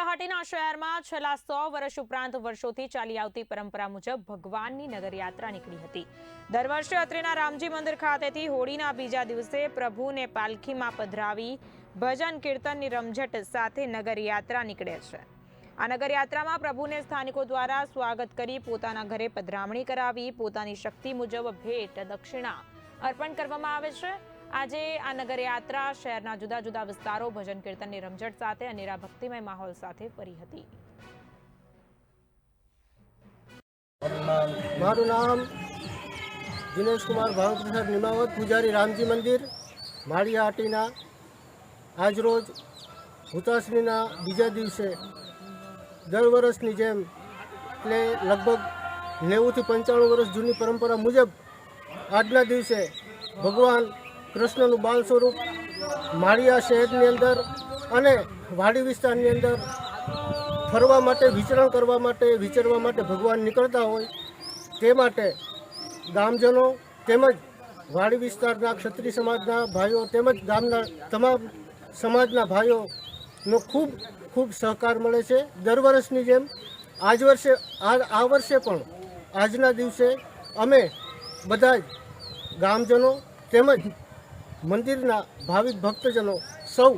માળિયાહાટીના શહેરમાં છેલ્લા 100 વર્ષ ઉપરાંત વર્ષોથી ચાલી આવતી પરંપરા મુજબ ભગવાનની નગરયાત્રા નીકળી હતી। દર વર્ષે અત્રેના રામજી મંદિર ખાતેથી હોળીના બીજા દિવસે પ્રભુને પાલખીમાં પધરાવી ભજન કીર્તનની રમઝટ સાથે નગરયાત્રા નીકળે છે। આ નગરયાત્રામાં પ્રભુને સ્થાનિકો દ્વારા સ્વાગત કરી પોતાના ઘરે પધરામણી કરાવી પોતાની શક્તિ મુજબ ભેટ દક્ષિણા અર્પણ કરવામાં આવે છે। આજે આ નગરયાત્રા શહેરના જુદા જુદા વિસ્તારો ભજન કીર્તનની રમઝટ સાથે અનેરા ભક્તિમય માહોલ સાથે ફરી હતી। મારું નામ દિનેશ કુમાર ભાવપ્રસાદ નિમાવત, પૂજારી રામજી મંદિર માળિયાહાટીના। આજરોજ હુતાશ્રીના બીજા દિવસે દર વર્ષની જેમ એટલે લગભગ 90 થી 95 વર્ષ જૂની પરંપરા મુજબ આજના દિવસે ભગવાન કૃષ્ણનું બાલ સ્વરૂપ માળિયા શહેરની અંદર અને વાડી વિસ્તારની અંદર ફરવા માટે, વિચરણ કરવા માટે, વિચરવા માટે ભગવાન નીકળતા હોય તે માટે ગામજનો તેમજ વાડી વિસ્તારના ક્ષત્રિય સમાજના ભાઈઓ તેમજ ગામના તમામ સમાજના ભાઈઓનો ખૂબ ખૂબ સહકાર મળે છે। દર વર્ષની જેમ આ વર્ષે પણ આજના દિવસે અમે બધા જ ગામજનો તેમજ મંદિરના ભાવિક ભક્તજનો સૌ